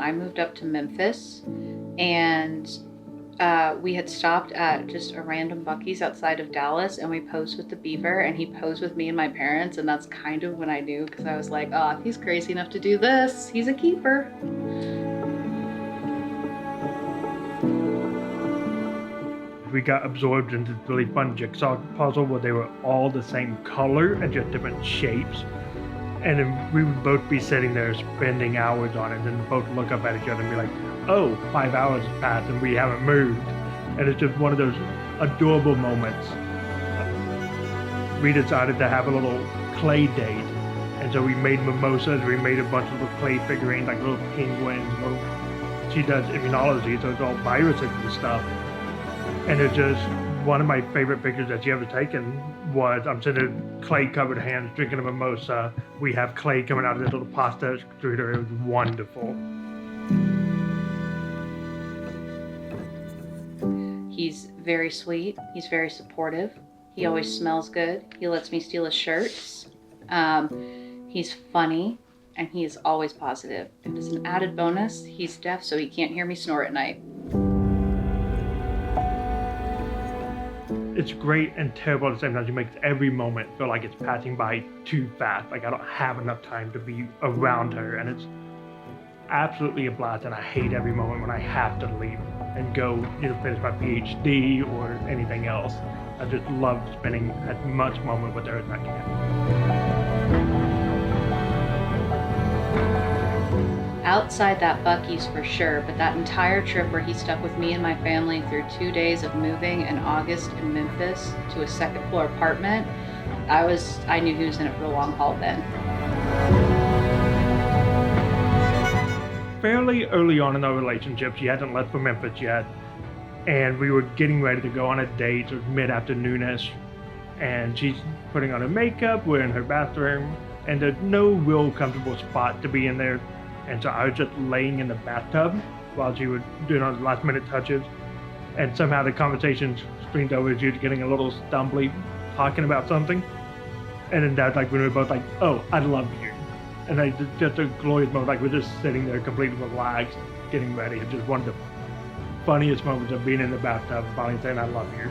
I moved up to Memphis, and we had stopped at just a random Buc-ee's outside of Dallas, and we posed with the beaver, and he posed with me and my parents, and that's kind of when I knew, because I was like, oh, if he's crazy enough to do this, he's a keeper. We got absorbed into this really fun jigsaw puzzle where they were all the same color and just different shapes. And then we would both be sitting there spending hours on it, and then both look up at each other and be like, oh, 5 hours has passed and we haven't moved. And it's just one of those adorable moments. We decided to have a little clay date. And so we made mimosas, we made a bunch of little clay figurines, like little penguins, she does immunology, so it's all viruses and stuff. And it's just one of my favorite pictures that she ever taken was I'm sitting clay covered hands drinking a mimosa. We have clay coming out of this little pasta extruder. It was wonderful. He's very sweet. He's very supportive. He always smells good. He lets me steal his shirts. He's funny, and he is always positive. And as an added bonus, he's deaf, so he can't hear me snore at night. It's great and terrible at the same time. It makes every moment feel like it's passing by too fast. Like I don't have enough time to be around her, and it's absolutely a blast. And I hate every moment when I have to leave and go, finish my PhD or anything else. I just love spending as much moment with her as I can. Outside that Buc-ee's for sure, but that entire trip where he stuck with me and my family through 2 days of moving in August in Memphis to a second floor apartment, I knew he was in it for the long haul then. Fairly early on in our relationship, she hadn't left for Memphis yet, and we were getting ready to go on a date. It was mid-afternoonish, and she's putting on her makeup, we're in her bathroom, and there's no real comfortable spot to be in there. And so I was just laying in the bathtub while she was doing all the last minute touches. And somehow the conversation streamed over as she was getting a little stumbly, talking about something. And then that's like when we were both like, oh, I love you. And I just a glorious moment, like we're just sitting there completely relaxed, getting ready. It's just one of the funniest moments of being in the bathtub, finally saying I love you.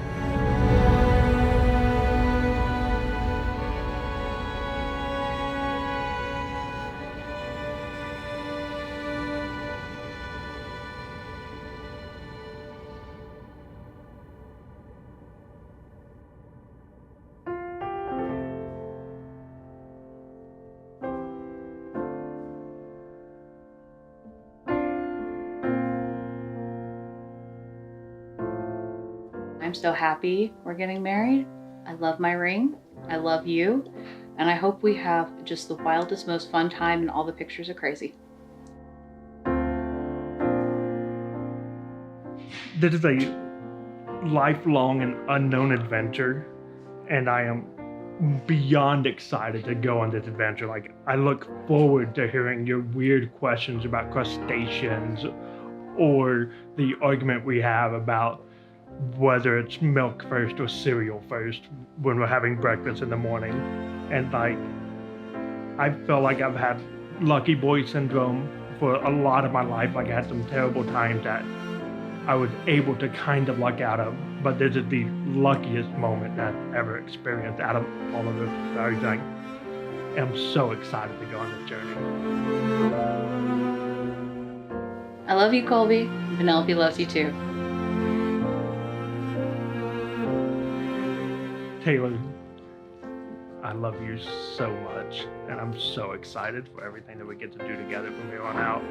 I'm so happy we're getting married. I love my ring. I love you. And I hope we have just the wildest, most fun time, and all the pictures are crazy. This is a lifelong and unknown adventure, and I am beyond excited to go on this adventure. Like, I look forward to hearing your weird questions about crustaceans, or the argument we have about whether it's milk first or cereal first when we're having breakfast in the morning. And like, I feel like I've had lucky boy syndrome for a lot of my life. Like I had some terrible times that I was able to kind of luck out of, but this is the luckiest moment that I've ever experienced out of all of this. I'm so excited to go on this journey. I love you, Colby. Penelope loves you too. Taylor, I love you so much, and I'm so excited for everything that we get to do together from here on out.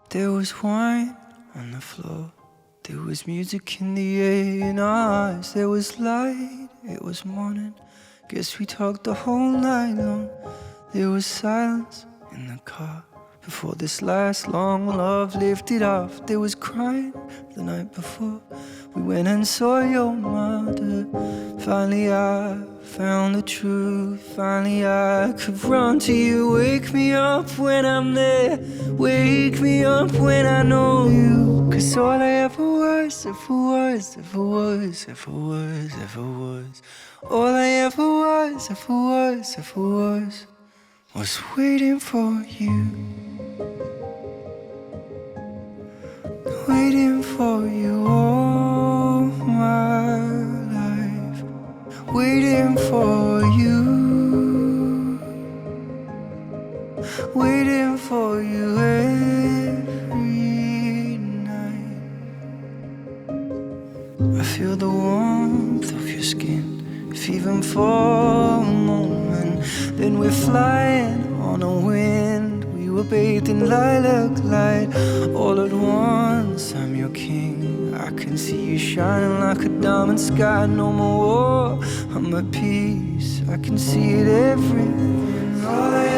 There was wine on the floor, there was music in the air in our eyes, there was light, it was morning. Guess we talked the whole night long. There was silence in the car before this last long love lifted off. There was crying the night before we went and saw your mother. Finally I found the truth. Finally I could run to you. Wake me up when I'm there. Wake me up when I know you. 'Cause all I ever was, ever was, ever was, ever was, ever was, all I ever was, ever was, ever was waiting for you. Waiting for you all my life. Waiting for you. Waiting for you every night. I feel the warmth of your skin, if even for a moment. Then we're flying on a wind. We were bathed in lilac light. All at once, I'm your king. I can see you shining like a diamond sky. No more war, I'm at peace. I can see it everywhere. All I